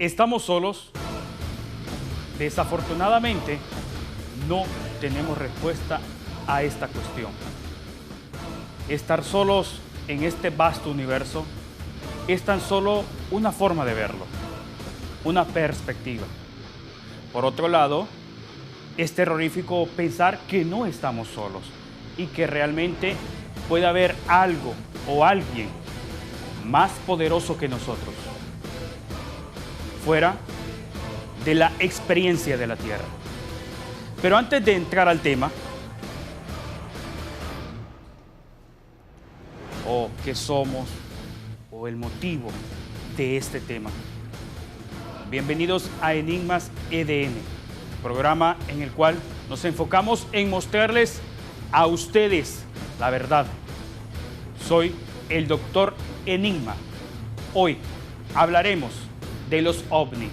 ¿Estamos solos? Desafortunadamente, no tenemos respuesta a esta cuestión. Estar solos en este vasto universo es tan solo una forma de verlo, una perspectiva. Por otro lado, es terrorífico pensar que no estamos solos y que realmente puede haber algo o alguien más poderoso que nosotros, fuera de la experiencia de la Tierra. Pero antes de entrar al tema, o qué somos, o el motivo de este tema, bienvenidos a Enigmas EDN, programa en el cual nos enfocamos en mostrarles a ustedes la verdad. Soy el Dr. Enigma. Hoy hablaremos de los ovnis.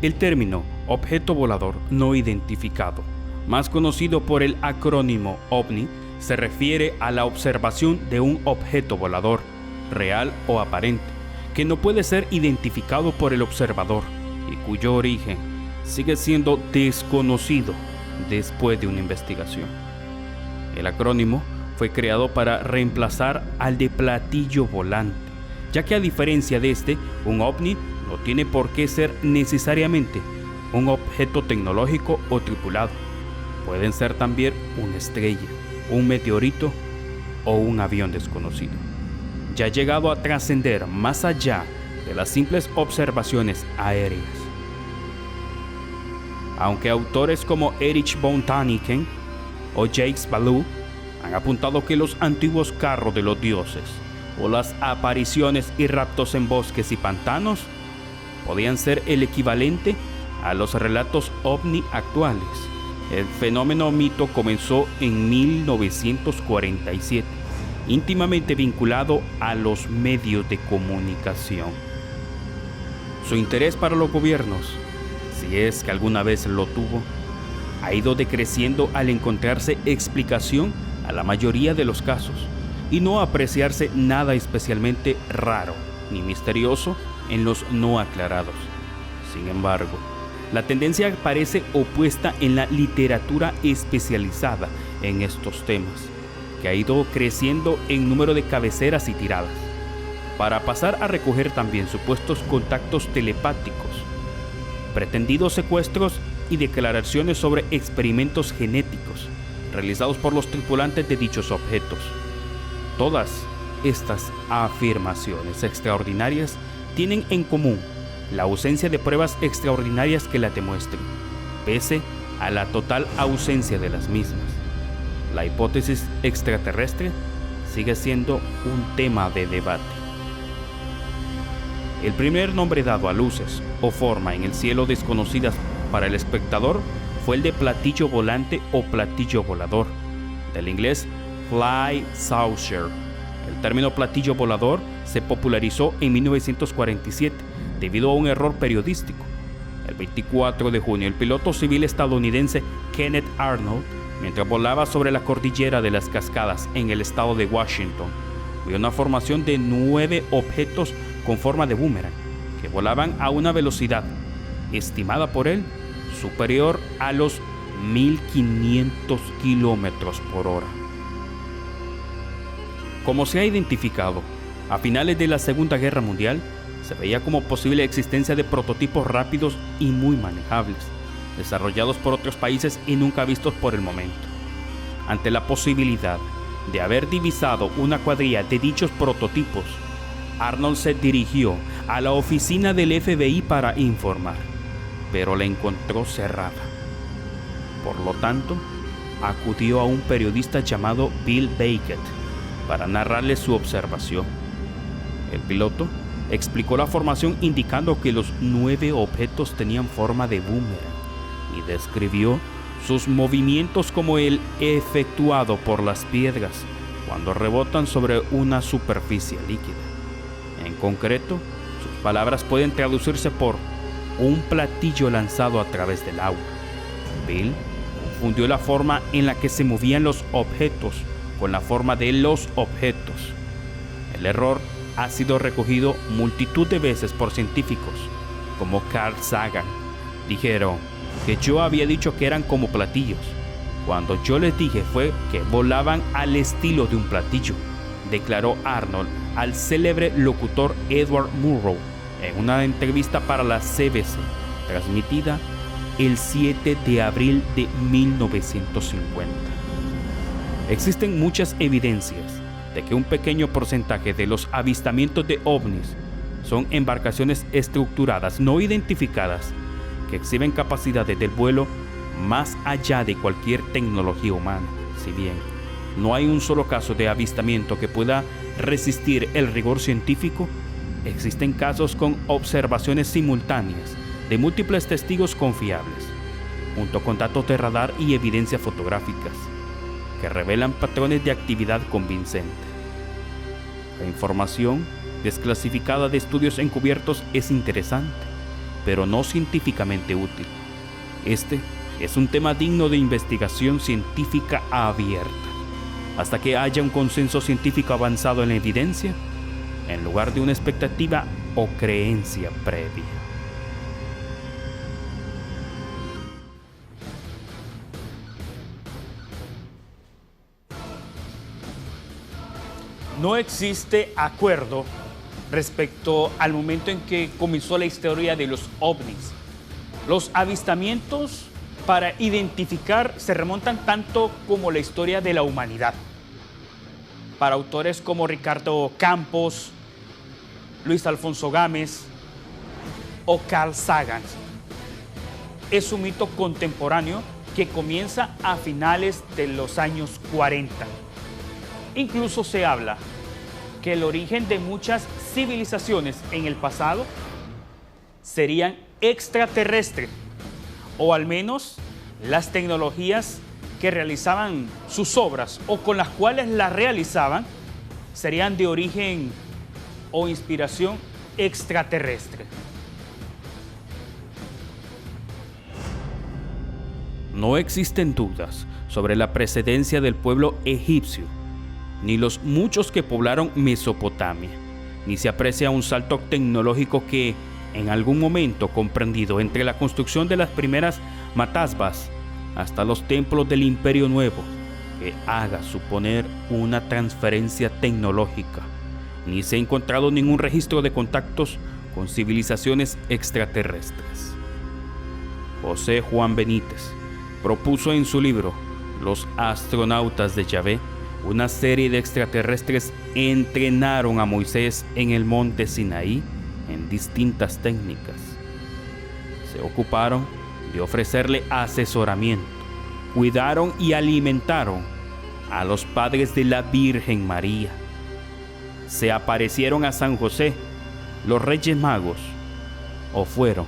El término objeto volador no identificado, más conocido por el acrónimo OVNI, se refiere a la observación de un objeto volador, real o aparente, que no puede ser identificado por el observador y cuyo origen sigue siendo desconocido después de una investigación. El acrónimo fue creado para reemplazar al de platillo volante, ya que a diferencia de este, un ovni no tiene por qué ser necesariamente un objeto tecnológico o tripulado. Pueden ser también una estrella, un meteorito o un avión desconocido. Ya ha llegado a trascender más allá de las simples observaciones aéreas. Aunque autores como Erich von Däniken o Jacques Vallée han apuntado que los antiguos carros de los dioses o las apariciones y raptos en bosques y pantanos podían ser el equivalente a los relatos ovni actuales. El fenómeno mito comenzó en 1947, íntimamente vinculado a los medios de comunicación. Su interés para los gobiernos, si es que alguna vez lo tuvo, ha ido decreciendo al encontrarse explicación a la mayoría de los casos y no apreciarse nada especialmente raro ni misterioso en los no aclarados. Sin embargo, la tendencia parece opuesta en la literatura especializada en estos temas, que ha ido creciendo en número de cabeceras y tiradas, para pasar a recoger también supuestos contactos telepáticos, pretendidos secuestros y declaraciones sobre experimentos genéticos realizados por los tripulantes de dichos objetos. Todas estas afirmaciones extraordinarias tienen en común la ausencia de pruebas extraordinarias que la demuestren, pese a la total ausencia de las mismas. La hipótesis extraterrestre sigue siendo un tema de debate. El primer nombre dado a luces o forma en el cielo desconocidas para el espectador fue el de platillo volante o platillo volador, del inglés fly saucer. El término platillo volador se popularizó en 1947 debido a un error periodístico. El 24 de junio, el piloto civil estadounidense Kenneth Arnold, mientras volaba sobre la cordillera de las Cascadas en el estado de Washington, vio una formación de 9 objetos con forma de boomerang que volaban a una velocidad, estimada por él, superior a los 1500 kilómetros por hora. Como se ha identificado, a finales de la Segunda Guerra Mundial, se veía como posible existencia de prototipos rápidos y muy manejables, desarrollados por otros países y nunca vistos por el momento. Ante la posibilidad de haber divisado una cuadrilla de dichos prototipos, Arnold se dirigió a la oficina del FBI para informar, pero la encontró cerrada. Por lo tanto, acudió a un periodista llamado Bill Beckett para narrarle su observación. El piloto explicó la formación indicando que los 9 objetos tenían forma de boomerang y describió sus movimientos como el efectuado por las piedras cuando rebotan sobre una superficie líquida. En concreto, sus palabras pueden traducirse por un platillo lanzado a través del agua. Bill confundió la forma en la que se movían los objetos con la forma de los objetos. El error ha sido recogido multitud de veces por científicos, como Carl Sagan. Dijeron que yo había dicho que eran como platillos, cuando yo les dije fue que volaban al estilo de un platillo, declaró Arnold al célebre locutor Edward Murrow en una entrevista para la CBC, transmitida el 7 de abril de 1950. Existen muchas evidencias de que un pequeño porcentaje de los avistamientos de ovnis son embarcaciones estructuradas no identificadas que exhiben capacidades del vuelo más allá de cualquier tecnología humana. Si bien no hay un solo caso de avistamiento que pueda resistir el rigor científico, existen casos con observaciones simultáneas de múltiples testigos confiables, junto con datos de radar y evidencias fotográficas, que revelan patrones de actividad convincente. La información desclasificada de estudios encubiertos es interesante, pero no científicamente útil. Este es un tema digno de investigación científica abierta, hasta que haya un consenso científico avanzado en la evidencia, en lugar de una expectativa o creencia previa. No existe acuerdo respecto al momento en que comenzó la historia de los ovnis. Los avistamientos para identificar se remontan tanto como la historia de la humanidad. Para autores como Ricardo Campos, Luis Alfonso Gámez o Carl Sagan, es un mito contemporáneo que comienza a finales de los años 40. Incluso se habla que el origen de muchas civilizaciones en el pasado serían extraterrestres, o al menos las tecnologías que realizaban sus obras o con las cuales las realizaban serían de origen o inspiración extraterrestre. No existen dudas sobre la precedencia del pueblo egipcio, ni los muchos que poblaron Mesopotamia, ni se aprecia un salto tecnológico que, en algún momento comprendido entre la construcción de las primeras matasbas hasta los templos del Imperio Nuevo, que haga suponer una transferencia tecnológica, ni se ha encontrado ningún registro de contactos con civilizaciones extraterrestres. José Juan Benítez propuso en su libro Los astronautas de Yahvé una serie de extraterrestres entrenaron a Moisés en el monte Sinaí en distintas técnicas. Se ocuparon de ofrecerle asesoramiento, cuidaron y alimentaron a los padres de la Virgen María. Se aparecieron a San José, los Reyes Magos, o fueron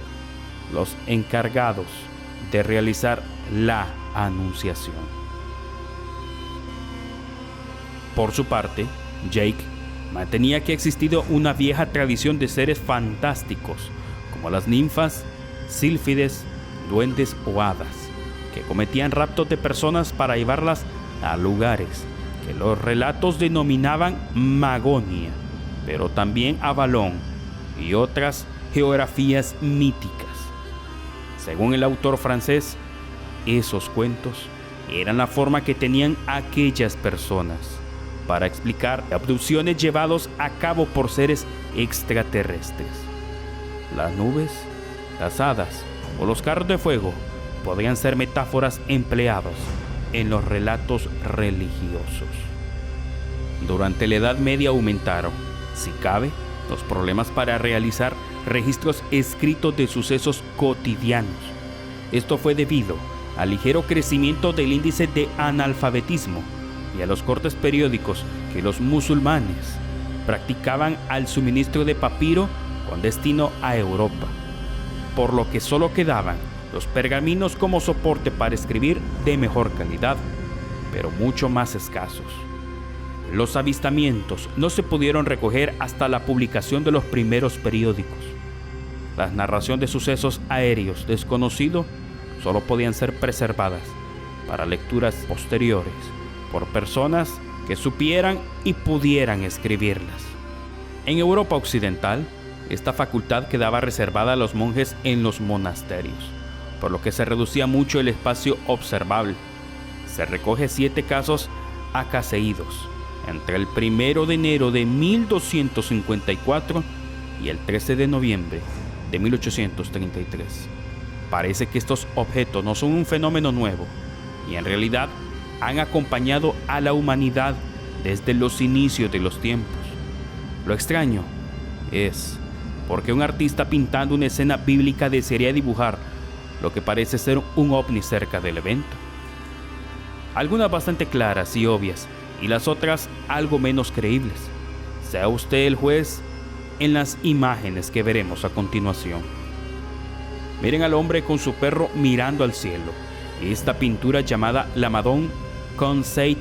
los encargados de realizar la Anunciación. Por su parte, Jake mantenía que ha existido una vieja tradición de seres fantásticos, como las ninfas, sílfides, duendes o hadas, que cometían raptos de personas para llevarlas a lugares que los relatos denominaban Magonia, pero también Avalón y otras geografías míticas. Según el autor francés, esos cuentos eran la forma que tenían aquellas personas para explicar abducciones llevados a cabo por seres extraterrestres. Las nubes, las hadas o los carros de fuego podrían ser metáforas empleadas en los relatos religiosos. Durante la Edad Media aumentaron, si cabe, los problemas para realizar registros escritos de sucesos cotidianos. Esto fue debido al ligero crecimiento del índice de analfabetismo y a los cortes periódicos que los musulmanes practicaban al suministro de papiro con destino a Europa, por lo que solo quedaban los pergaminos como soporte para escribir de mejor calidad, pero mucho más escasos. Los avistamientos no se pudieron recoger hasta la publicación de los primeros periódicos. La narración de sucesos aéreos desconocidos solo podían ser preservadas para lecturas posteriores por personas que supieran y pudieran escribirlas. En Europa Occidental, esta facultad quedaba reservada a los monjes en los monasterios, por lo que se reducía mucho el espacio observable. Se recoge 7 casos acaecidos entre el 1 de enero de 1254 y el 13 de noviembre de 1833. Parece que estos objetos no son un fenómeno nuevo y en realidad han acompañado a la humanidad desde los inicios de los tiempos. Lo extraño es porque un artista pintando una escena bíblica desearía dibujar lo que parece ser un ovni cerca del evento. Algunas bastante claras y obvias y las otras algo menos creíbles. Sea usted el juez en las imágenes que veremos a continuación. Miren al hombre con su perro mirando al cielo. Esta pintura llamada La Madonna con Sei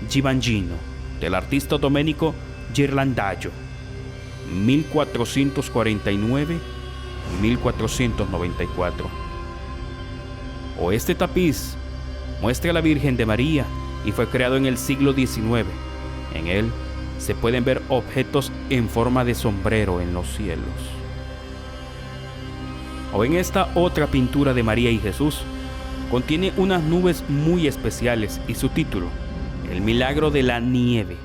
Givangino del artista Domenico Ghirlandaio, 1449-1494. O este tapiz muestra a la Virgen de María y fue creado en el siglo XIX. En él se pueden ver objetos en forma de sombrero en los cielos. O en esta otra pintura de María y Jesús, contiene unas nubes muy especiales y su título, El Milagro de la Nieve,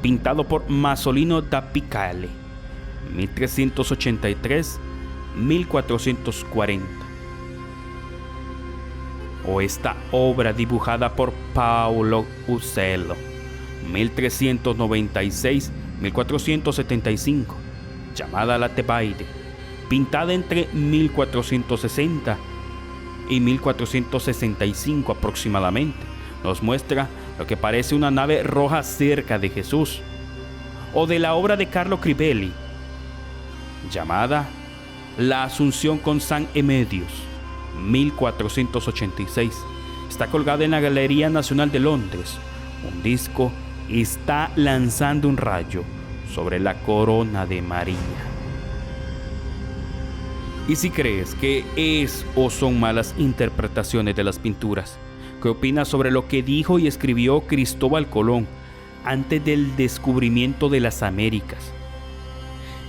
pintado por Masolino da Piccale, 1383-1440. O esta obra dibujada por Paolo Usello, 1396-1475, llamada La Tebaide, pintada entre 1460 y 1465 aproximadamente, nos muestra lo que parece una nave roja cerca de Jesús. O de la obra de Carlo Crivelli, llamada La Asunción con San Emedius, 1486. Está colgada en la Galería Nacional de Londres. Un disco está lanzando un rayo sobre la corona de María. Y si crees que es o son malas interpretaciones de las pinturas, ¿qué opinas sobre lo que dijo y escribió Cristóbal Colón antes del descubrimiento de las Américas?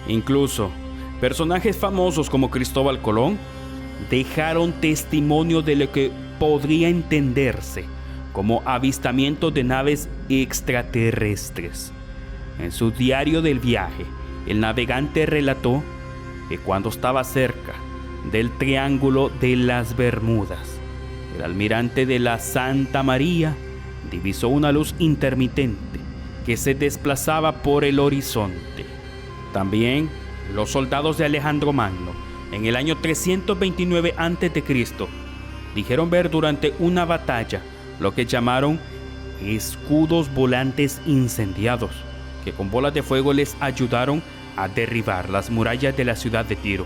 Incluso personajes famosos como Cristóbal Colón dejaron testimonio de lo que podría entenderse como avistamientos de naves extraterrestres. En su diario del viaje, el navegante relató que cuando estaba cerca del Triángulo de las Bermudas, el almirante de la Santa María divisó una luz intermitente que se desplazaba por el horizonte. También los soldados de Alejandro Magno, en el año 329 a.C., dijeron ver durante una batalla lo que llamaron escudos volantes incendiados, que con bolas de fuego les ayudaron a derribar las murallas de la ciudad de Tiro,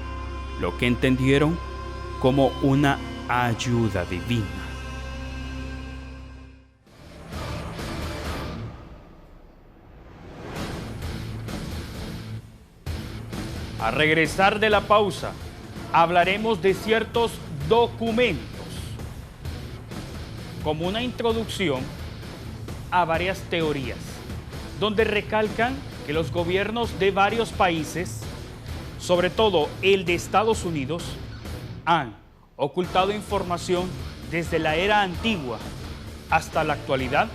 lo que entendieron como una ayuda divina. A regresar de la pausa, hablaremos de ciertos documentos como una introducción a varias teorías, donde recalcan que los gobiernos de varios países, sobre todo el de Estados Unidos, han ocultado información desde la era antigua hasta la actualidad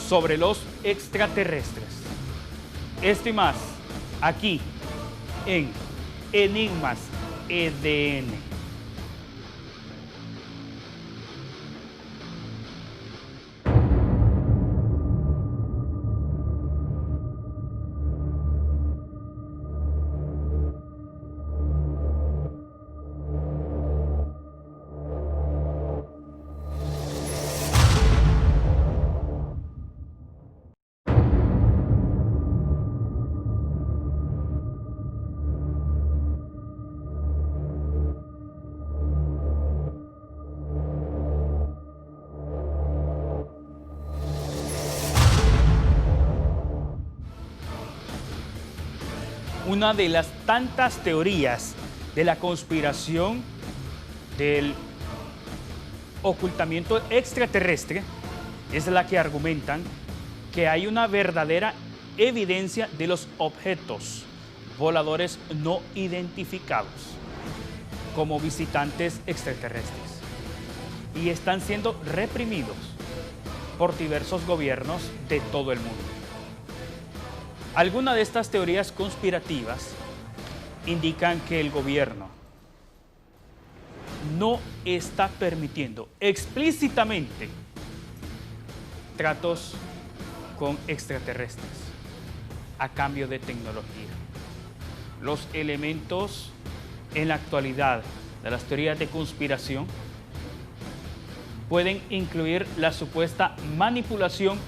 sobre los extraterrestres. Esto y más aquí en Enigmas EDN. Una de las tantas teorías de la conspiración del ocultamiento extraterrestre es la que argumentan que hay una verdadera evidencia de los objetos voladores no identificados como visitantes extraterrestres y están siendo reprimidos por diversos gobiernos de todo el mundo. Algunas de estas teorías conspirativas indican que el gobierno no está permitiendo explícitamente tratos con extraterrestres a cambio de tecnología. Los elementos en la actualidad de las teorías de conspiración pueden incluir la supuesta manipulación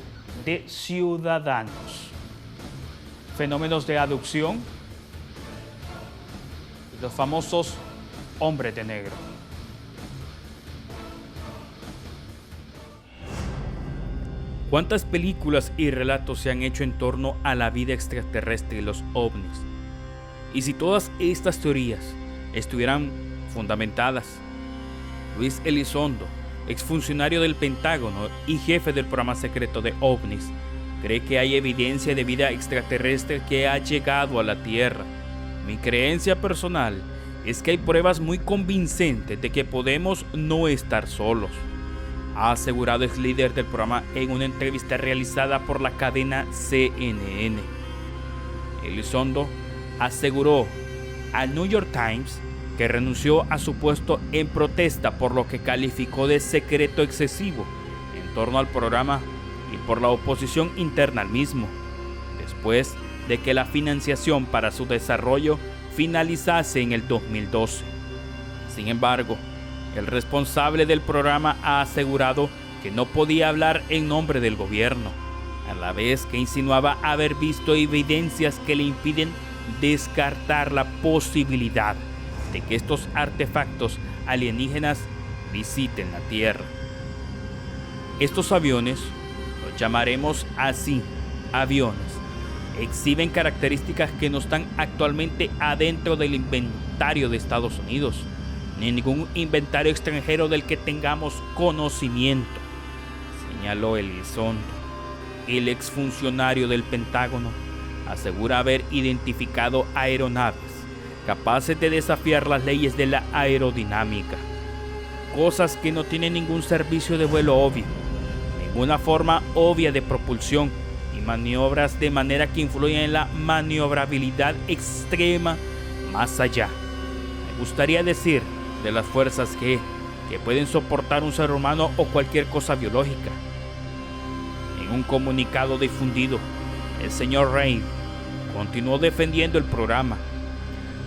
de ciudadanos, fenómenos de abducción, los famosos hombres de negro. ¿Cuántas películas y relatos se han hecho en torno a la vida extraterrestre y los ovnis? Y si todas estas teorías estuvieran fundamentadas, Luis Elizondo, exfuncionario del Pentágono y jefe del programa secreto de ovnis, cree que hay evidencia de vida extraterrestre que ha llegado a la Tierra. Mi creencia personal es que hay pruebas muy convincentes de que podemos no estar solos, ha asegurado el líder del programa en una entrevista realizada por la cadena CNN. Elizondo aseguró al New York Times que renunció a su puesto en protesta por lo que calificó de secreto excesivo en torno al programa y por la oposición interna al mismo, después de que la financiación para su desarrollo finalizase en el 2012. Sin embargo, el responsable del programa ha asegurado que no podía hablar en nombre del gobierno, a la vez que insinuaba haber visto evidencias que le impiden descartar la posibilidad de que estos artefactos alienígenas visiten la Tierra. Estos aviones, los llamaremos así, aviones, exhiben características que no están actualmente adentro del inventario de Estados Unidos, ni ningún inventario extranjero del que tengamos conocimiento, señaló Elizondo. El exfuncionario del Pentágono asegura haber identificado aeronaves capaces de desafiar las leyes de la aerodinámica, cosas que no tienen ningún servicio de vuelo obvio, ninguna forma obvia de propulsión y maniobras de manera que influyen en la maniobrabilidad extrema más allá. Me gustaría decir de las fuerzas que pueden soportar un ser humano o cualquier cosa biológica. En un comunicado difundido, el señor Reid continuó defendiendo el programa.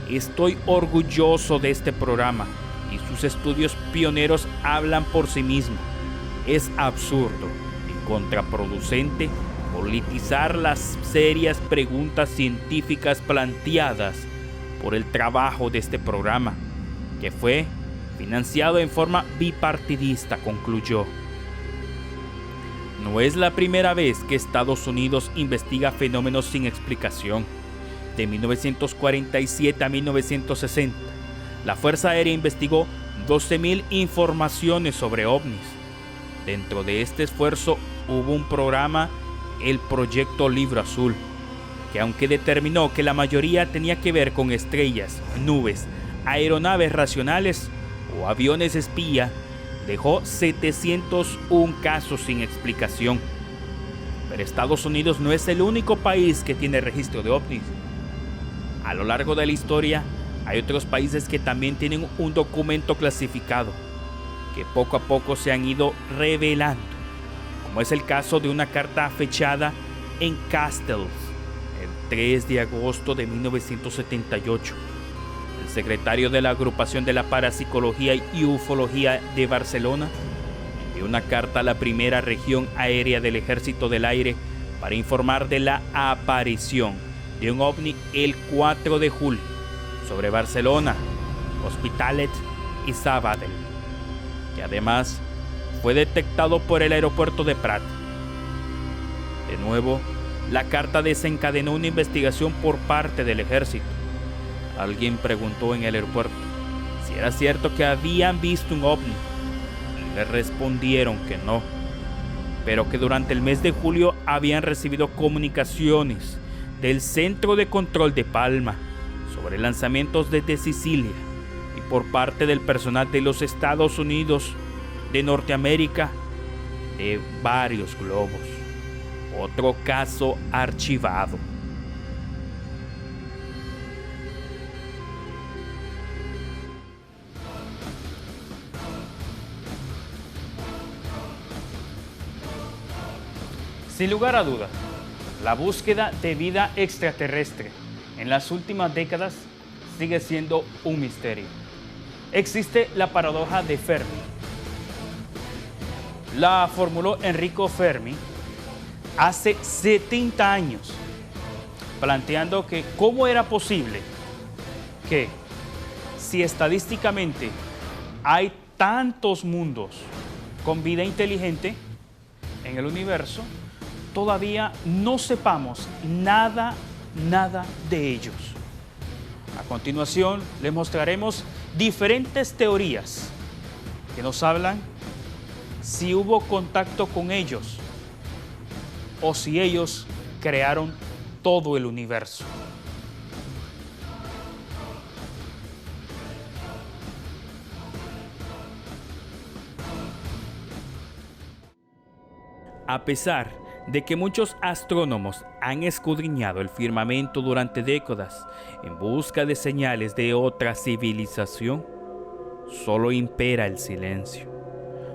Estoy orgulloso de este programa y sus estudios pioneros hablan por sí mismos. Es absurdo y contraproducente politizar las serias preguntas científicas planteadas por el trabajo de este programa, que fue financiado en forma bipartidista, concluyó. No es la primera vez que Estados Unidos investiga fenómenos sin explicación. De 1947 a 1960, la Fuerza Aérea investigó 12.000 informaciones sobre ovnis. Dentro de este esfuerzo hubo un programa, el Proyecto Libro Azul, que aunque determinó que la mayoría tenía que ver con estrellas, nubes, aeronaves racionales o aviones espía, dejó 701 casos sin explicación. Pero Estados Unidos no es el único país que tiene registro de ovnis. A lo largo de la historia, hay otros países que también tienen un documento clasificado, que poco a poco se han ido revelando, como es el caso de una carta fechada en Castells, el 3 de agosto de 1978. El secretario de la Agrupación de la Parapsicología y Ufología de Barcelona envió una carta a la primera región aérea del Ejército del Aire para informar de la aparición de un ovni el 4 de julio sobre Barcelona, Hospitalet y Sabadell, que además fue detectado por el aeropuerto de Prat. De nuevo, la carta desencadenó una investigación por parte del ejército. Alguien preguntó en el aeropuerto si era cierto que habían visto un ovni, le respondieron que no, pero que durante el mes de julio habían recibido comunicaciones del Centro de Control de Palma sobre lanzamientos desde Sicilia y por parte del personal de los Estados Unidos de Norteamérica de varios globos. Otro caso archivado. Sin lugar a dudas, la búsqueda de vida extraterrestre en las últimas décadas sigue siendo un misterio. Existe la paradoja de Fermi. La formuló Enrico Fermi hace 70 años, planteando que cómo era posible que, si estadísticamente hay tantos mundos con vida inteligente en el universo, todavía no sepamos nada de ellos. A continuación, les mostraremos diferentes teorías que nos hablan si hubo contacto con ellos o si ellos crearon todo el universo. A pesar de que muchos astrónomos han escudriñado el firmamento durante décadas en busca de señales de otra civilización, solo impera el silencio.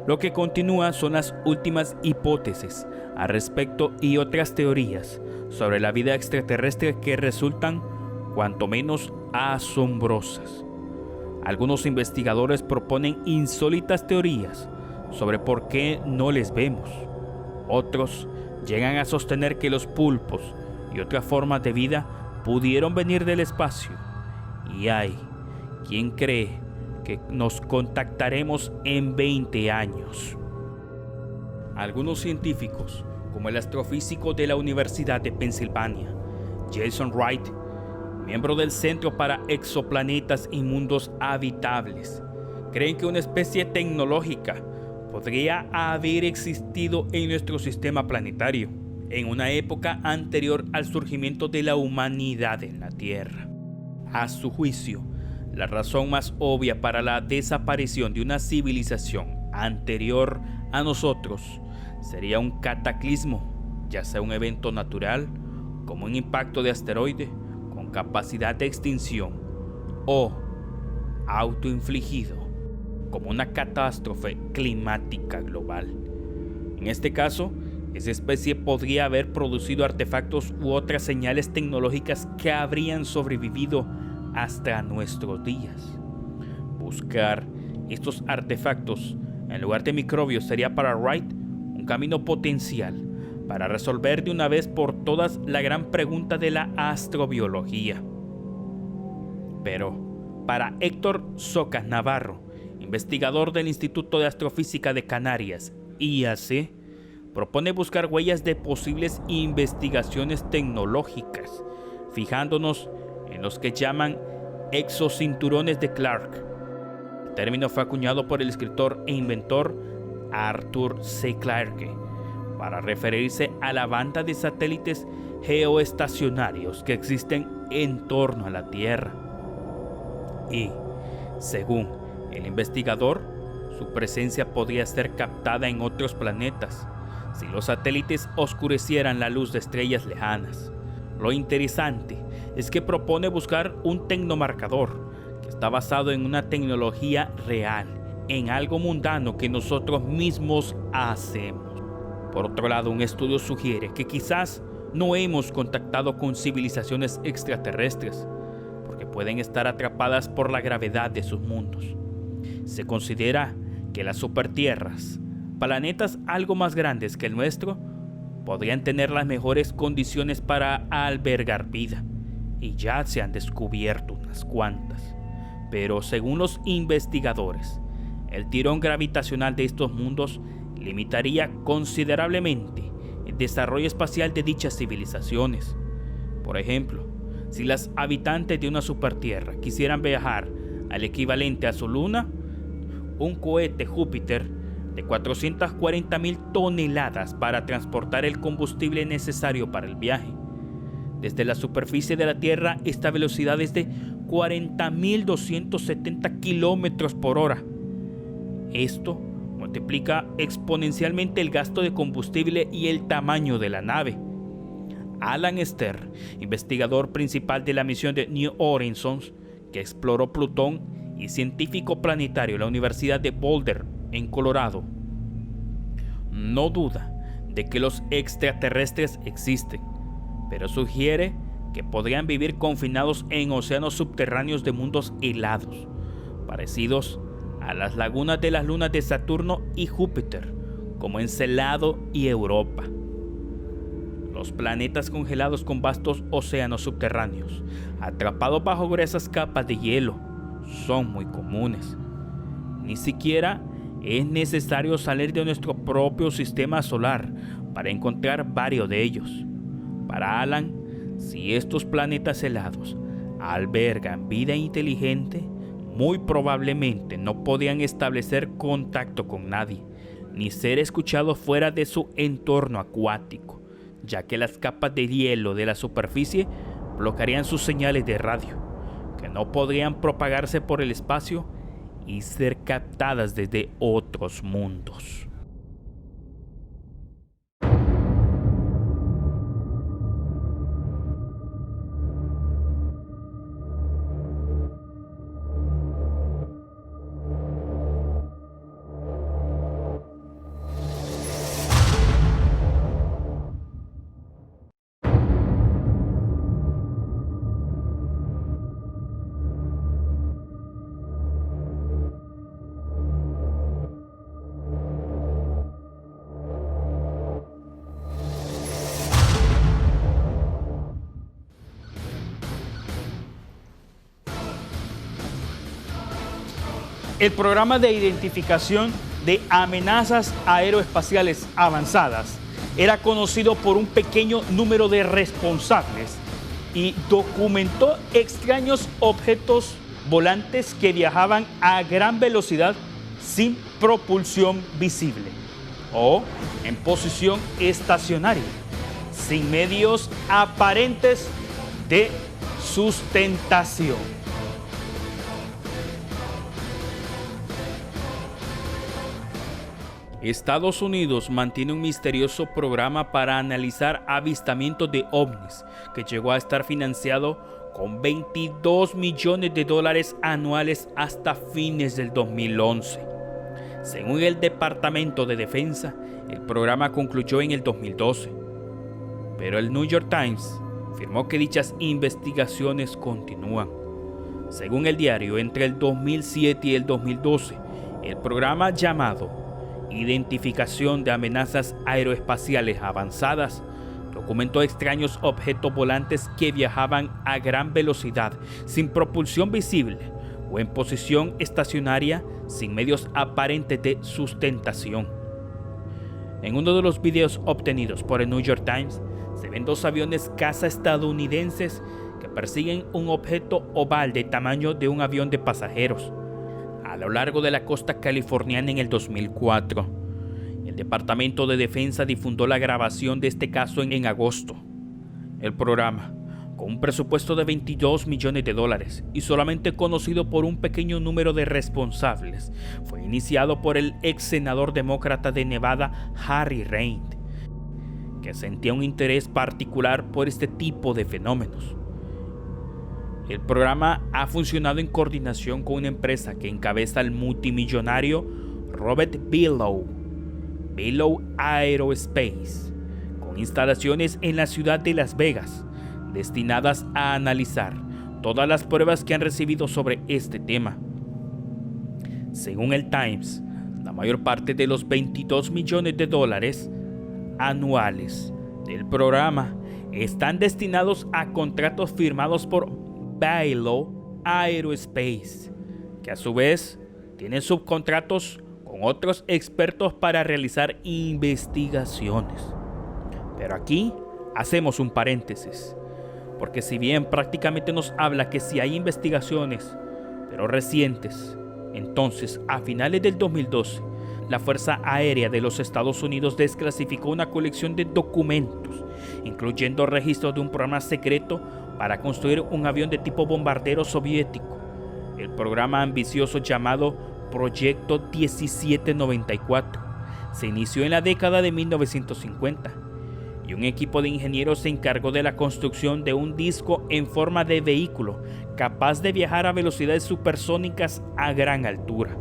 Lo que continúa son las últimas hipótesis al respecto y otras teorías sobre la vida extraterrestre que resultan cuanto menos asombrosas. Algunos investigadores proponen insólitas teorías sobre por qué no les vemos. Otros llegan a sostener que los pulpos y otras formas de vida pudieron venir del espacio. Y hay quien cree que nos contactaremos en 20 años. Algunos científicos, como el astrofísico de la Universidad de Pensilvania, Jason Wright, miembro del Centro para Exoplanetas y Mundos Habitables, creen que una especie tecnológica podría haber existido en nuestro sistema planetario en una época anterior al surgimiento de la humanidad en la Tierra. A su juicio, la razón más obvia para la desaparición de una civilización anterior a nosotros sería un cataclismo, ya sea un evento natural, como un impacto de asteroide con capacidad de extinción, o autoinfligido, como una catástrofe climática global. En este caso, esa especie podría haber producido artefactos u otras señales tecnológicas que habrían sobrevivido hasta nuestros días. Buscar estos artefactos en lugar de microbios sería para Wright un camino potencial para resolver de una vez por todas la gran pregunta de la astrobiología. Pero para Héctor Socas Navarro, investigador del Instituto de Astrofísica de Canarias, IAC, propone buscar huellas de posibles investigaciones tecnológicas, fijándonos en los que llaman exocinturones de Clark. El término fue acuñado por el escritor e inventor Arthur C. Clarke para referirse a la banda de satélites geoestacionarios que existen en torno a la Tierra. Y, según el investigador, su presencia podría ser captada en otros planetas si los satélites oscurecieran la luz de estrellas lejanas. Lo interesante es que propone buscar un tecnomarcador que está basado en una tecnología real, en algo mundano que nosotros mismos hacemos. Por otro lado, un estudio sugiere que quizás no hemos contactado con civilizaciones extraterrestres, porque pueden estar atrapadas por la gravedad de sus mundos. Se considera que las supertierras, planetas algo más grandes que el nuestro, podrían tener las mejores condiciones para albergar vida, y ya se han descubierto unas cuantas. Pero según los investigadores, el tirón gravitacional de estos mundos limitaría considerablemente el desarrollo espacial de dichas civilizaciones. Por ejemplo, si las habitantes de una supertierra quisieran viajar al equivalente a su luna, un cohete Júpiter de 440.000 toneladas para transportar el combustible necesario para el viaje. Desde la superficie de la Tierra, esta velocidad es de 40.270 kilómetros por hora. Esto multiplica exponencialmente el gasto de combustible y el tamaño de la nave. Alan Stern, investigador principal de la misión de New Horizons, que exploró Plutón, y científico planetario de la Universidad de Boulder, en Colorado, no duda de que los extraterrestres existen, pero sugiere que podrían vivir confinados en océanos subterráneos de mundos helados, parecidos a las lagunas de las lunas de Saturno y Júpiter, como Encelado y Europa. Los planetas congelados con vastos océanos subterráneos, atrapados bajo gruesas capas de hielo, son muy comunes. Ni siquiera es necesario salir de nuestro propio sistema solar para encontrar varios de ellos. Para Alan, si estos planetas helados albergan vida inteligente, muy probablemente no podían establecer contacto con nadie, ni ser escuchados fuera de su entorno acuático, ya que las capas de hielo de la superficie bloquearían sus señales de radio, que no podrían propagarse por el espacio y ser captadas desde otros mundos. El programa de identificación de amenazas aeroespaciales avanzadas era conocido por un pequeño número de responsables y documentó extraños objetos volantes que viajaban a gran velocidad sin propulsión visible o en posición estacionaria, sin medios aparentes de sustentación. Estados Unidos mantiene un misterioso programa para analizar avistamientos de ovnis que llegó a estar financiado con $22 millones anuales hasta fines del 2011. Según el Departamento de Defensa, el programa concluyó en el 2012, pero el New York Times afirmó que dichas investigaciones continúan. Según el diario, entre el 2007 y el 2012, el programa llamado Identificación de Amenazas Aeroespaciales Avanzadas documentó extraños objetos volantes que viajaban a gran velocidad, sin propulsión visible o en posición estacionaria, sin medios aparentes de sustentación. En uno de los videos obtenidos por el New York Times, se ven dos aviones caza estadounidenses que persiguen un objeto oval de tamaño de un avión de pasajeros a lo largo de la costa californiana en el 2004. El Departamento de Defensa difundió la grabación de este caso en agosto. El programa, con un presupuesto de $22 millones y solamente conocido por un pequeño número de responsables, fue iniciado por el ex senador demócrata de Nevada, Harry Reid, que sentía un interés particular por este tipo de fenómenos. El programa ha funcionado en coordinación con una empresa que encabeza el multimillonario Robert Billow Aerospace, con instalaciones en la ciudad de Las Vegas, destinadas a analizar todas las pruebas que han recibido sobre este tema. Según el Times, la mayor parte de los $22 millones anuales del programa están destinados a contratos firmados por Billow Aerospace, que a su vez tiene subcontratos con otros expertos para realizar investigaciones. Pero aquí hacemos un paréntesis, porque si bien prácticamente nos habla que si hay investigaciones, pero recientes, entonces a finales del 2012 la Fuerza Aérea de los Estados Unidos desclasificó una colección de documentos, incluyendo registros de un programa secreto para construir un avión de tipo bombardero soviético, el programa ambicioso llamado Proyecto 1794. Se inició en la década de 1950 y un equipo de ingenieros se encargó de la construcción de un disco en forma de vehículo capaz de viajar a velocidades supersónicas a gran altura.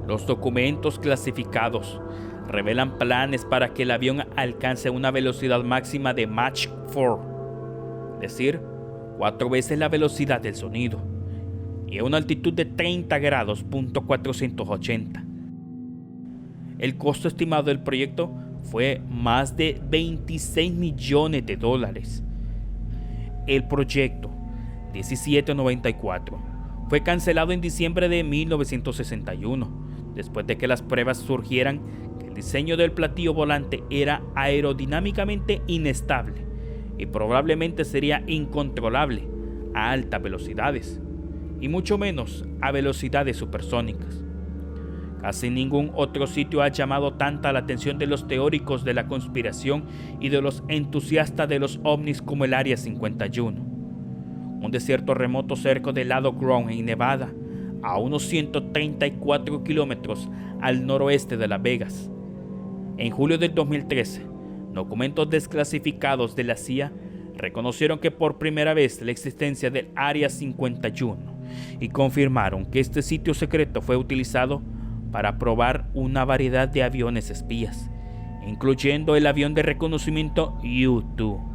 Los documentos clasificados revelan planes para que el avión alcance una velocidad máxima de Mach 4, es decir, 4 veces la velocidad del sonido, y a una altitud de 30 grados, .480. El costo estimado del proyecto fue más de $26 millones. El proyecto 1794 fue cancelado en diciembre de 1961, después de que las pruebas surgieran que el diseño del platillo volante era aerodinámicamente inestable y probablemente sería incontrolable a altas velocidades, y mucho menos a velocidades supersónicas. Casi ningún otro sitio ha llamado tanta la atención de los teóricos de la conspiración y de los entusiastas de los ovnis como el Área 51, un desierto remoto cerca del Lado Grove en Nevada, a unos 134 kilómetros al noroeste de Las Vegas. En julio del 2013, documentos desclasificados de la CIA reconocieron que por primera vez la existencia del Área 51 y confirmaron que este sitio secreto fue utilizado para probar una variedad de aviones espías, incluyendo el avión de reconocimiento U-2.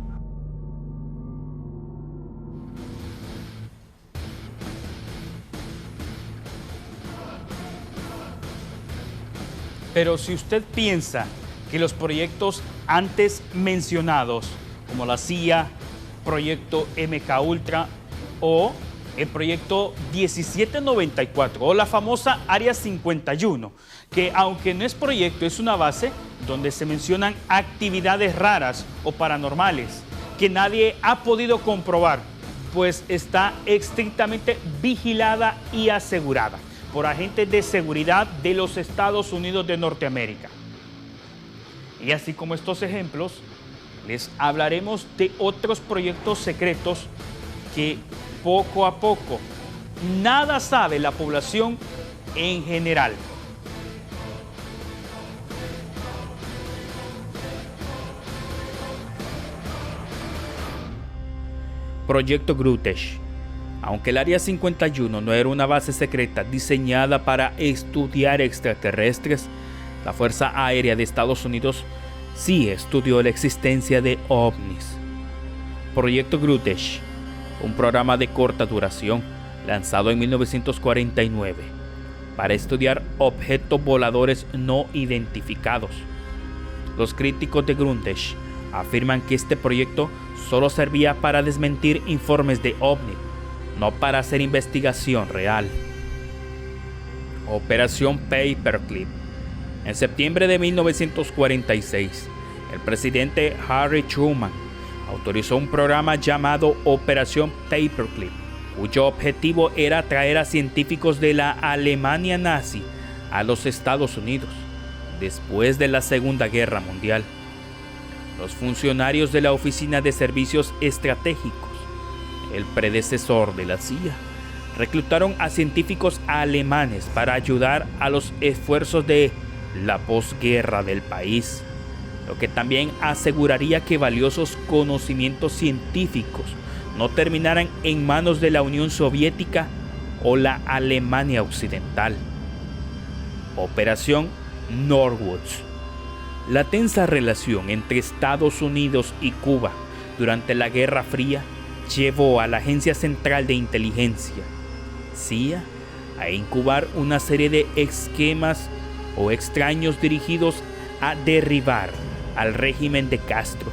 Pero si usted piensa que los proyectos antes mencionados, como la CIA, Proyecto MKUltra o el Proyecto 1794 o la famosa Área 51, que aunque no es proyecto, es una base donde se mencionan actividades raras o paranormales que nadie ha podido comprobar, pues está estrictamente vigilada y asegurada por agentes de seguridad de los Estados Unidos de Norteamérica. Y así como estos ejemplos, les hablaremos de otros proyectos secretos que poco a poco nada sabe la población en general. Proyecto Grutesh. Aunque el Área 51 no era una base secreta diseñada para estudiar extraterrestres, la Fuerza Aérea de Estados Unidos sí estudió la existencia de ovnis. Proyecto Grutesh, un programa de corta duración lanzado en 1949 para estudiar objetos voladores no identificados. Los críticos de Grutesh afirman que este proyecto solo servía para desmentir informes de ovni, no para hacer investigación real. Operación Paperclip. En septiembre de 1946, el presidente Harry Truman autorizó un programa llamado Operación Paperclip, cuyo objetivo era traer a científicos de la Alemania nazi a los Estados Unidos después de la Segunda Guerra Mundial. Los funcionarios de la Oficina de Servicios Estratégicos, el predecesor de la CIA, reclutaron a científicos alemanes para ayudar a los esfuerzos de la posguerra del país, lo que también aseguraría que valiosos conocimientos científicos no terminaran en manos de la Unión Soviética o la Alemania Occidental. Operación Northwoods. La tensa relación entre Estados Unidos y Cuba durante la Guerra Fría llevó a la Agencia Central de Inteligencia, CIA, a incubar una serie de esquemas o extraños dirigidos a derribar al régimen de Castro,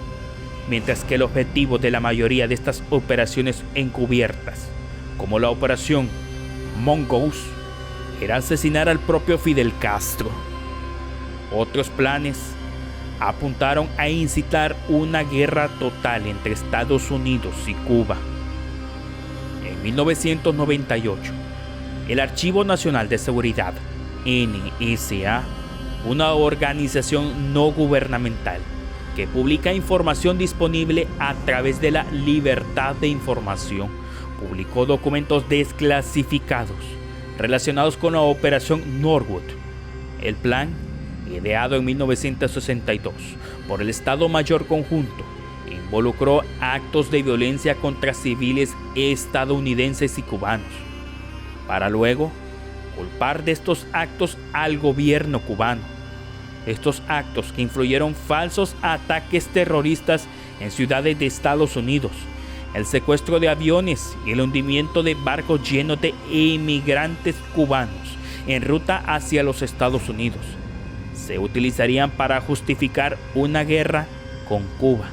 mientras que el objetivo de la mayoría de estas operaciones encubiertas, como la Operación Mongoose, era asesinar al propio Fidel Castro. Otros planes apuntaron a incitar una guerra total entre Estados Unidos y Cuba. En 1998, el Archivo Nacional de Seguridad, NSA, una organización no gubernamental que publica información disponible a través de la libertad de información, publicó documentos desclasificados relacionados con la Operación Norwood. El plan, ideado en 1962 por el Estado Mayor Conjunto, involucró actos de violencia contra civiles estadounidenses y cubanos, para luego culpar de estos actos al gobierno cubano. Estos actos que influyeron falsos ataques terroristas en ciudades de Estados Unidos, el secuestro de aviones y el hundimiento de barcos llenos de inmigrantes cubanos en ruta hacia los Estados Unidos, se utilizarían para justificar una guerra con Cuba,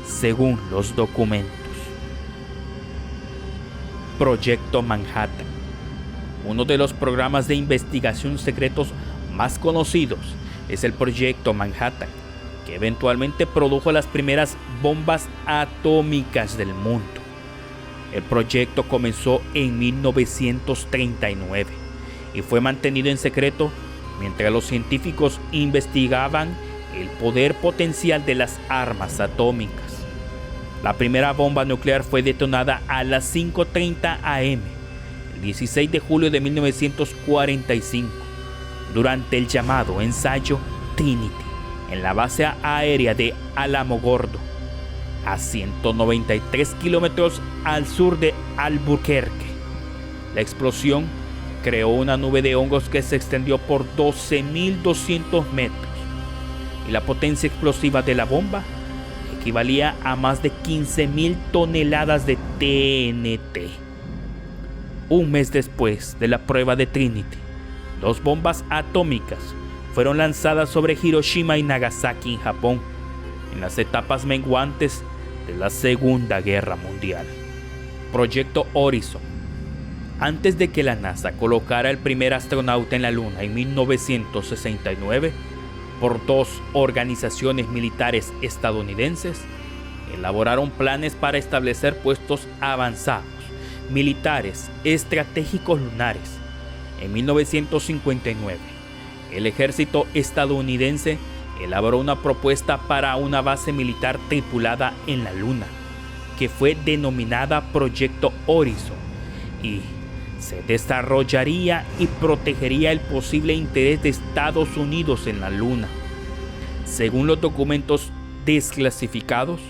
según los documentos. Proyecto Manhattan, uno de los programas de investigación secretos más conocidos, es el Proyecto Manhattan, que eventualmente produjo las primeras bombas atómicas del mundo. El proyecto comenzó en 1939 y fue mantenido en secreto mientras los científicos investigaban el poder potencial de las armas atómicas. La primera bomba nuclear fue detonada a las 5:30 am, el 16 de julio de 1945, durante el llamado ensayo Trinity, en la base aérea de Alamogordo, a 193 kilómetros al sur de Albuquerque. La explosión creó una nube de hongos que se extendió por 12.200 metros y la potencia explosiva de la bomba equivalía a más de 15.000 toneladas de TNT. Un mes después de la prueba de Trinity, 2 bombas atómicas fueron lanzadas sobre Hiroshima y Nagasaki en Japón, en las etapas menguantes de la Segunda Guerra Mundial. Proyecto Horizon. Antes de que la NASA colocara el primer astronauta en la Luna en 1969, por 2 organizaciones militares estadounidenses, elaboraron planes para establecer puestos avanzados militares estratégicos lunares. En 1959, el ejército estadounidense elaboró una propuesta para una base militar tripulada en la Luna, que fue denominada Proyecto Horizon, y se desarrollaría y protegería el posible interés de Estados Unidos en la Luna. Según los documentos desclasificados,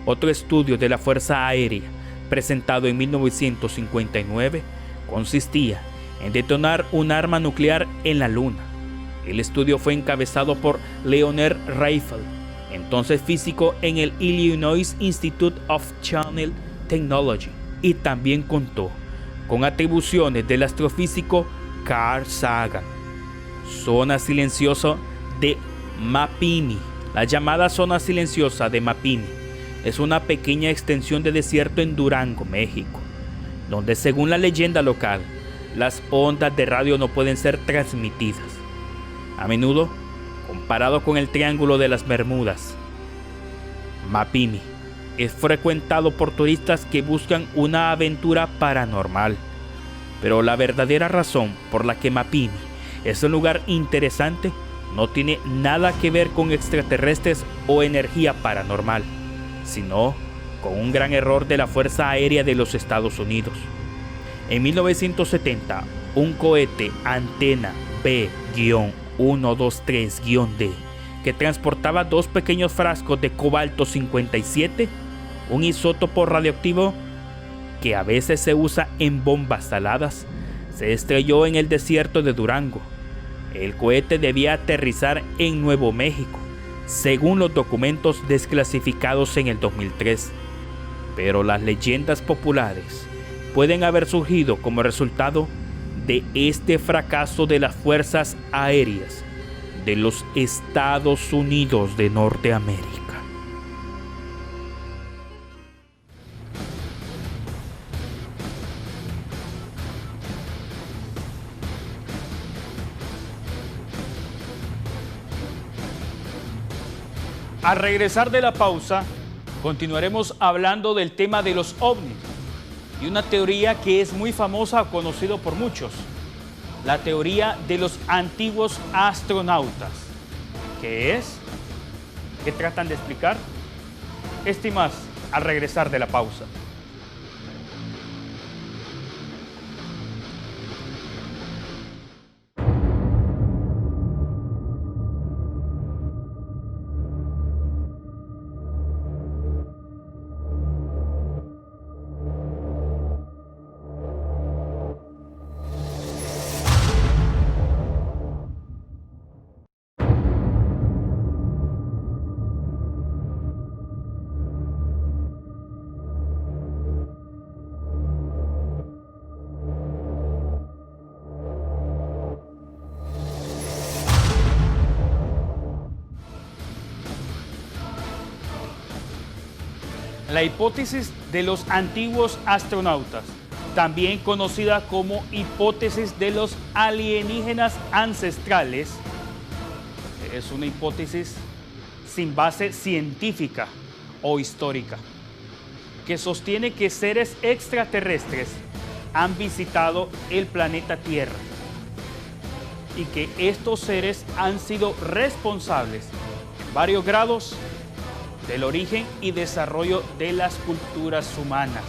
otro estudio de la Fuerza Aérea presentado en 1959 consistía en detonar un arma nuclear en la Luna. El estudio fue encabezado por Leonard Reiffel, entonces físico en el Illinois Institute of Channel Technology, y también contó con atribuciones del astrofísico Carl Sagan. Zona silenciosa de Mapimi. La llamada zona silenciosa de Mapimi es una pequeña extensión de desierto en Durango, México, donde, según la leyenda local, las ondas de radio no pueden ser transmitidas. A menudo comparado con el Triángulo de las Bermudas, Mapimi es frecuentado por turistas que buscan una aventura paranormal. Pero la verdadera razón por la que Mapimi es un lugar interesante no tiene nada que ver con extraterrestres o energía paranormal, sino con un gran error de la Fuerza Aérea de los Estados Unidos. En 1970, un cohete Antena B-123-D que transportaba 2 pequeños frascos de cobalto 57, un isótopo radioactivo que a veces se usa en bombas saladas, se estrelló en el desierto de Durango. El cohete debía aterrizar en Nuevo México, según los documentos desclasificados en el 2003. Pero las leyendas populares pueden haber surgido como resultado de este fracaso de las fuerzas aéreas de los Estados Unidos de Norteamérica. Al regresar de la pausa, continuaremos hablando del tema de los ovnis y una teoría que es muy famosa o conocido por muchos, la teoría de los antiguos astronautas. ¿Qué es? ¿Qué tratan de explicar? Esto y más al regresar de la pausa. La hipótesis de los antiguos astronautas, también conocida como hipótesis de los alienígenas ancestrales, es una hipótesis sin base científica o histórica, que sostiene que seres extraterrestres han visitado el planeta Tierra y que estos seres han sido responsables en varios grados del origen y desarrollo de las culturas humanas,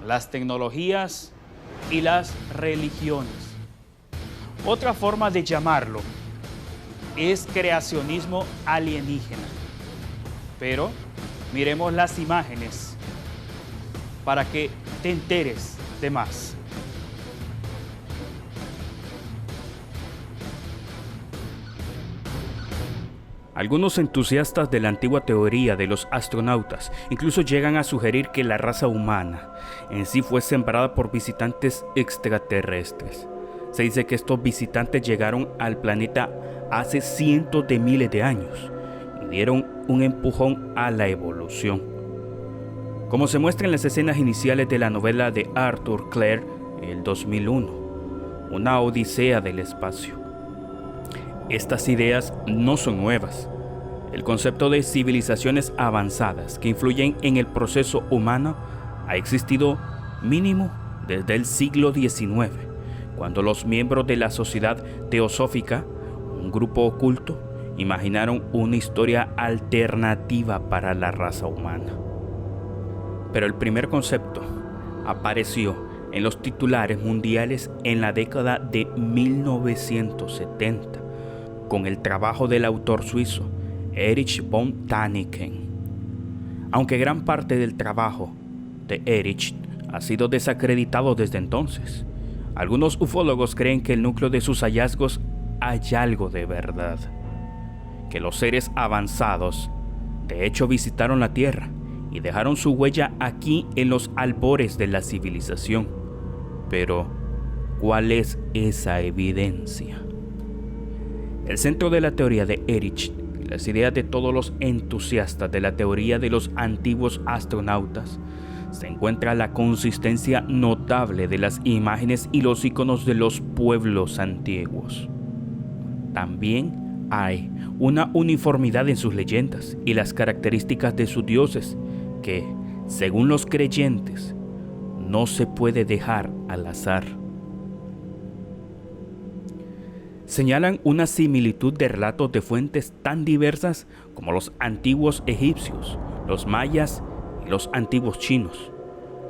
las tecnologías y las religiones. Otra forma de llamarlo es creacionismo alienígena. Pero miremos las imágenes para que te enteres de más. Algunos entusiastas de la antigua teoría de los astronautas incluso llegan a sugerir que la raza humana en sí fue sembrada por visitantes extraterrestres. Se dice que estos visitantes llegaron al planeta hace cientos de miles de años y dieron un empujón a la evolución. Como se muestra en las escenas iniciales de la novela de Arthur Clarke, el 2001, Una odisea del espacio. Estas ideas no son nuevas. El concepto de civilizaciones avanzadas que influyen en el proceso humano ha existido mínimo desde el siglo XIX, cuando los miembros de la Sociedad Teosófica, un grupo oculto, imaginaron una historia alternativa para la raza humana. Pero el primer concepto apareció en los titulares mundiales en la década de 1970, con el trabajo del autor suizo Erich von Däniken. Aunque gran parte del trabajo de Erich ha sido desacreditado desde entonces, algunos ufólogos creen que el núcleo de sus hallazgos hay algo de verdad, que los seres avanzados de hecho visitaron la Tierra y dejaron su huella aquí en los albores de la civilización. Pero, ¿cuál es esa evidencia? El centro de la teoría de Erich y las ideas de todos los entusiastas de la teoría de los antiguos astronautas se encuentra la consistencia notable de las imágenes y los iconos de los pueblos antiguos. También hay una uniformidad en sus leyendas y las características de sus dioses que, según los creyentes, no se puede dejar al azar. Señalan una similitud de relatos de fuentes tan diversas como los antiguos egipcios, los mayas y los antiguos chinos,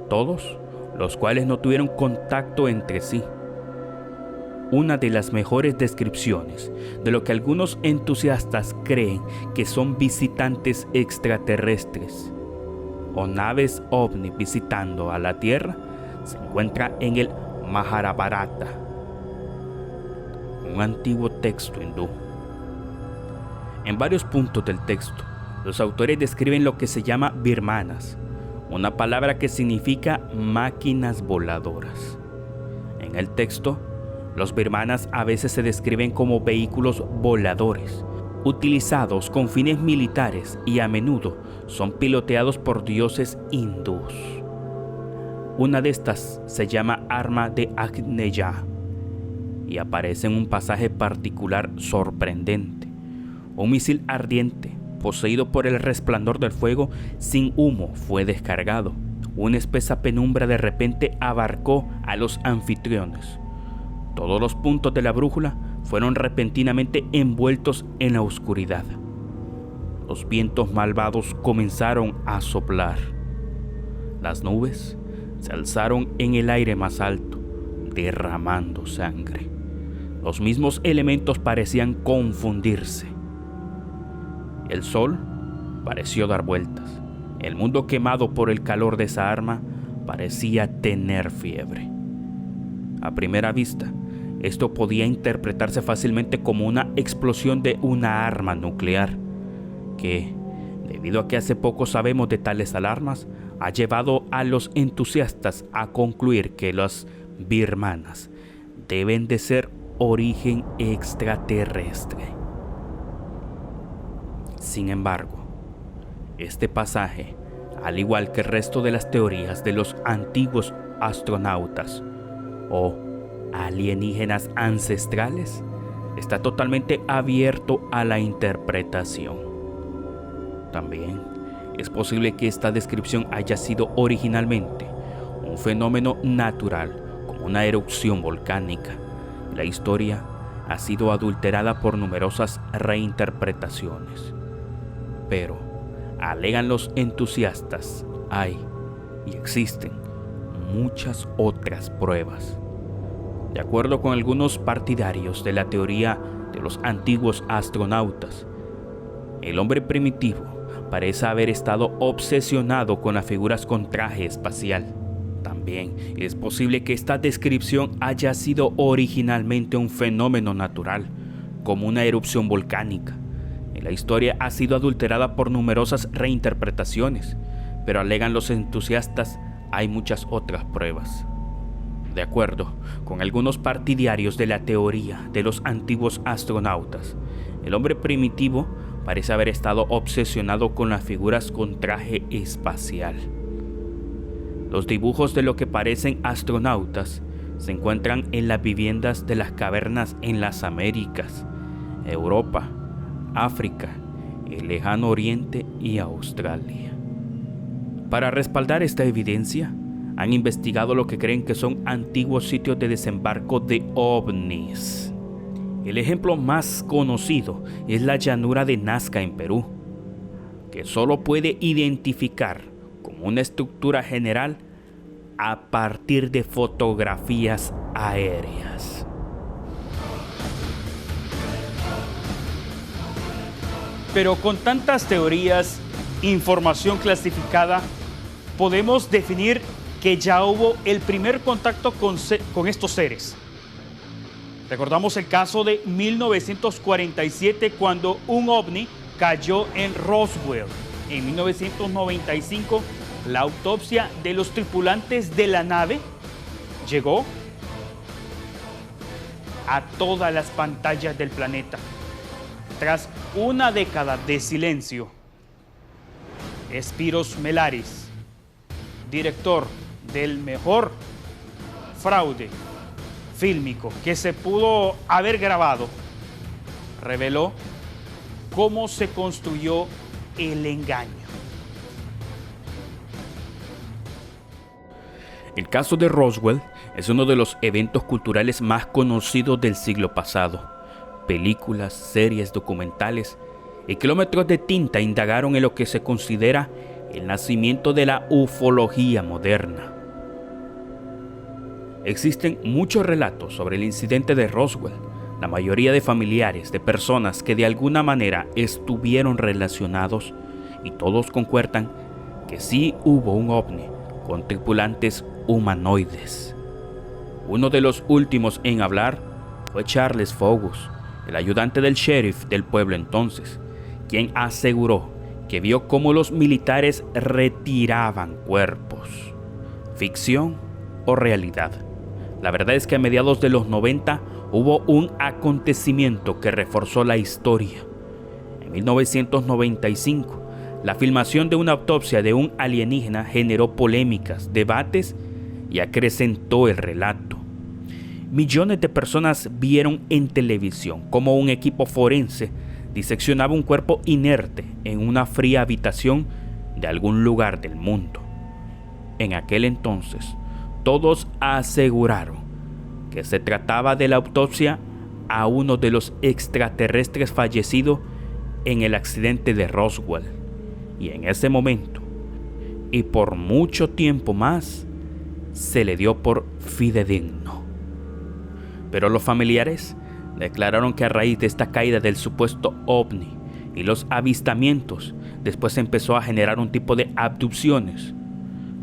todos los cuales no tuvieron contacto entre sí. Una de las mejores descripciones de lo que algunos entusiastas creen que son visitantes extraterrestres o naves ovni visitando a la Tierra se encuentra en el Mahabharata, un antiguo texto hindú. En varios puntos del texto, los autores describen lo que se llama birmanas, una palabra que significa máquinas voladoras. En el texto, los birmanas a veces se describen como vehículos voladores, utilizados con fines militares y a menudo son piloteados por dioses hindús. Una de estas se llama arma de Agneya y aparece en un pasaje particular sorprendente. Un misil ardiente, poseído por el resplandor del fuego, sin humo fue descargado. Una espesa penumbra de repente abarcó a los anfitriones. Todos los puntos de la brújula fueron repentinamente envueltos en la oscuridad. Los vientos malvados comenzaron a soplar. Las nubes se alzaron en el aire más alto, derramando sangre. Los mismos elementos parecían confundirse. El sol pareció dar vueltas. El mundo, quemado por el calor de esa arma, parecía tener fiebre. A primera vista, esto podía interpretarse fácilmente como una explosión de una arma nuclear, que, debido a que hace poco sabemos de tales alarmas, ha llevado a los entusiastas a concluir que las birmanas deben de ser origen extraterrestre. Sin embargo, este pasaje, al igual que el resto de las teorías de los antiguos astronautas o alienígenas ancestrales, está totalmente abierto a la interpretación. También es posible que esta descripción haya sido originalmente un fenómeno natural, como una erupción volcánica. La historia ha sido adulterada por numerosas reinterpretaciones. Pero, alegan los entusiastas, hay y existen muchas otras pruebas. De acuerdo con algunos partidarios de la teoría de los antiguos astronautas, el hombre primitivo parece haber estado obsesionado con las figuras con traje espacial. También es posible que esta descripción haya sido originalmente un fenómeno natural, como una erupción volcánica. La historia ha sido adulterada por numerosas reinterpretaciones, pero alegan los entusiastas, hay muchas otras pruebas. De acuerdo con algunos partidarios de la teoría de los antiguos astronautas, el hombre primitivo parece haber estado obsesionado con las figuras con traje espacial. Los dibujos de lo que parecen astronautas se encuentran en las viviendas de las cavernas en las Américas, Europa, África, el Lejano Oriente y Australia. Para respaldar esta evidencia, han investigado lo que creen que son antiguos sitios de desembarco de ovnis. El ejemplo más conocido es la llanura de Nazca en Perú, que solo puede identificar como una estructura general a partir de fotografías aéreas. Pero con tantas teorías, información clasificada, podemos definir que ya hubo el primer contacto con estos seres. Recordamos el caso de 1947, cuando un ovni cayó en Roswell. En 1995, la autopsia de los tripulantes de la nave llegó a todas las pantallas del planeta. Tras una década de silencio, Spyros Melaris, director del mejor fraude fílmico que se pudo haber grabado, reveló cómo se construyó el engaño. El caso de Roswell es uno de los eventos culturales más conocidos del siglo pasado. Películas, series, documentales y kilómetros de tinta indagaron en lo que se considera el nacimiento de la ufología moderna. Existen muchos relatos sobre el incidente de Roswell. La mayoría de familiares de personas que de alguna manera estuvieron relacionados, y todos concuerdan que sí hubo un ovni con tripulantes humanoides. Uno de los últimos en hablar fue Charles Fogus, el ayudante del sheriff del pueblo entonces, quien aseguró que vio cómo los militares retiraban cuerpos. ¿Ficción o realidad? La verdad es que a mediados de los 90 hubo un acontecimiento que reforzó la historia. En 1995, la filmación de una autopsia de un alienígena generó polémicas, debates y acrecentó el relato. Millones de personas vieron en televisión cómo un equipo forense diseccionaba un cuerpo inerte en una fría habitación de algún lugar del mundo. En aquel entonces, todos aseguraron que se trataba de la autopsia a uno de los extraterrestres fallecido en el accidente de Roswell. Y en ese momento, y por mucho tiempo más, se le dio por fidedigno. Pero los familiares declararon que a raíz de esta caída del supuesto ovni y los avistamientos, después empezó a generar un tipo de abducciones.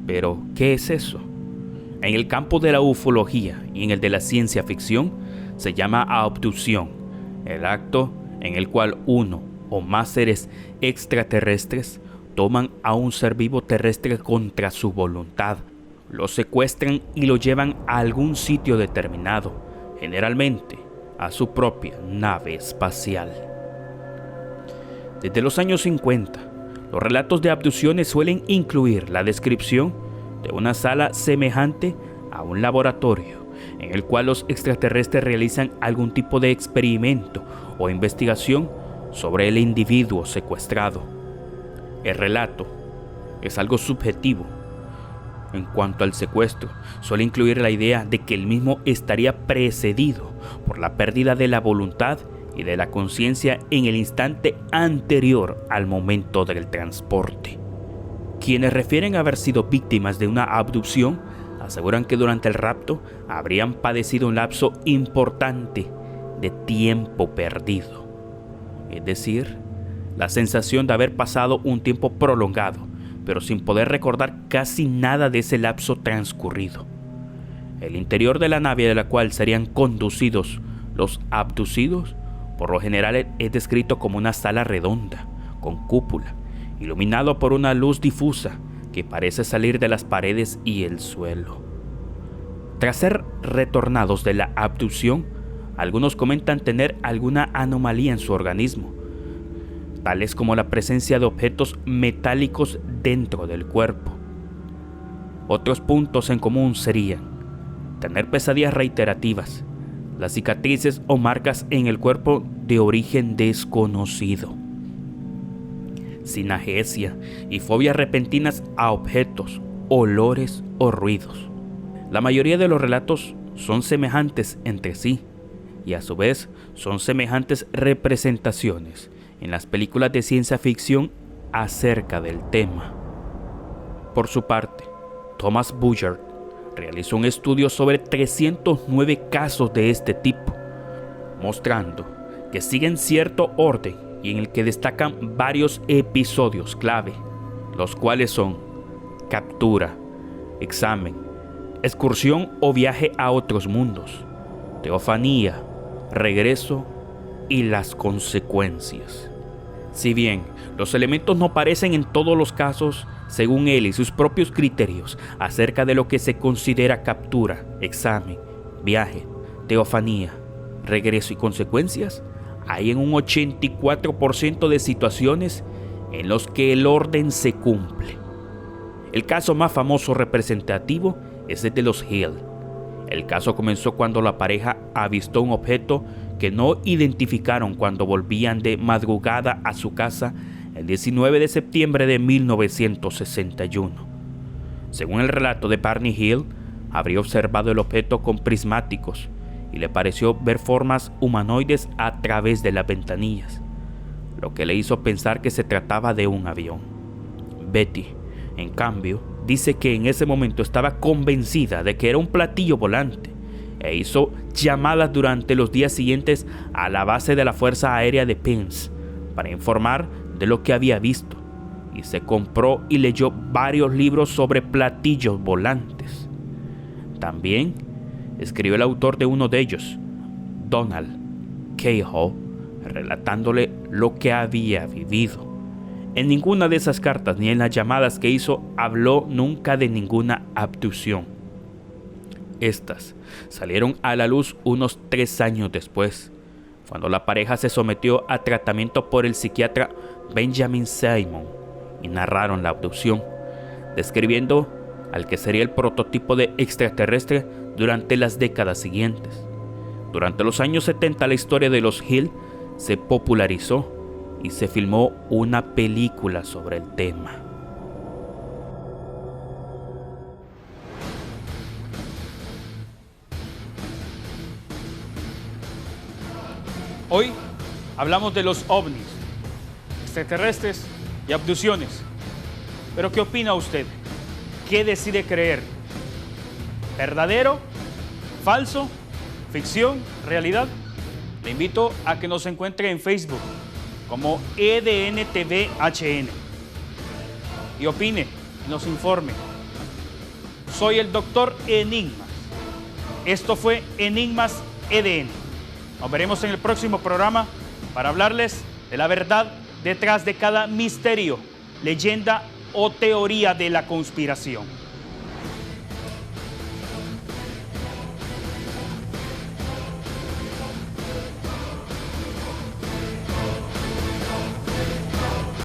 Pero, ¿qué es eso? En el campo de la ufología y en el de la ciencia ficción, se llama abducción, el acto en el cual uno o más seres extraterrestres toman a un ser vivo terrestre contra su voluntad, lo secuestran y lo llevan a algún sitio determinado, generalmente a su propia nave espacial. Desde los años 50, los relatos de abducciones suelen incluir la descripción de una sala semejante a un laboratorio en el cual los extraterrestres realizan algún tipo de experimento o investigación sobre el individuo secuestrado. El relato es algo subjetivo. En cuanto al secuestro, suele incluir la idea de que el mismo estaría precedido por la pérdida de la voluntad y de la conciencia en el instante anterior al momento del transporte. Quienes refieren a haber sido víctimas de una abducción aseguran que durante el rapto habrían padecido un lapso importante de tiempo perdido, es decir, la sensación de haber pasado un tiempo prolongado, pero sin poder recordar casi nada de ese lapso transcurrido. El interior de la nave de la cual serían conducidos los abducidos, por lo general es descrito como una sala redonda, con cúpula, iluminado por una luz difusa que parece salir de las paredes y el suelo. Tras ser retornados de la abducción, algunos comentan tener alguna anomalía en su organismo, tales como la presencia de objetos metálicos dentro del cuerpo. Otros puntos en común serían tener pesadillas reiterativas, las cicatrices o marcas en el cuerpo de origen desconocido, sinagesia y fobias repentinas a objetos, olores o ruidos. La mayoría de los relatos son semejantes entre sí y a su vez son semejantes representaciones en las películas de ciencia ficción acerca del tema. Por su parte, Thomas Bullard realizó un estudio sobre 309 casos de este tipo, mostrando que siguen cierto orden y en el que destacan varios episodios clave, los cuales son captura, examen, excursión o viaje a otros mundos, teofanía, regreso y las consecuencias. Si bien los elementos no aparecen en todos los casos, según él y sus propios criterios acerca de lo que se considera captura, examen, viaje, teofanía, regreso y consecuencias, hay en un 84% de situaciones en los que el orden se cumple. El caso más famoso representativo es el de los Hill. El caso comenzó cuando la pareja avistó un objeto que no identificaron cuando volvían de madrugada a su casa el 19 de septiembre de 1961. Según el relato de Barney Hill, habría observado el objeto con prismáticos y le pareció ver formas humanoides a través de las ventanillas, lo que le hizo pensar que se trataba de un avión. Betty, en cambio, dice que en ese momento estaba convencida de que era un platillo volante e hizo llamadas durante los días siguientes a la base de la Fuerza Aérea de Pence para informar de lo que había visto, y se compró y leyó varios libros sobre platillos volantes. También escribió el autor de uno de ellos, Donald Cahill, relatándole lo que había vivido. En ninguna de esas cartas ni en las llamadas que hizo habló nunca de ninguna abducción. Estas salieron a la luz unos 3 años después, cuando la pareja se sometió a tratamiento por el psiquiatra Benjamin Simon y narraron la abducción, describiendo al que sería el prototipo de extraterrestre durante las décadas siguientes. Durante los años 70 la historia de los Hill se popularizó y se filmó una película sobre el tema. Hoy hablamos de los ovnis, extraterrestres y abducciones. Pero ¿qué opina usted? ¿Qué decide creer? ¿Verdadero? ¿Falso? ¿Ficción? ¿Realidad? Le invito a que nos encuentre en Facebook como EDNTVHN y opine, nos informe. Soy el Dr. Enigmas. Esto fue Enigmas EDN. Nos veremos en el próximo programa para hablarles de la verdad detrás de cada misterio, leyenda o teoría de la conspiración.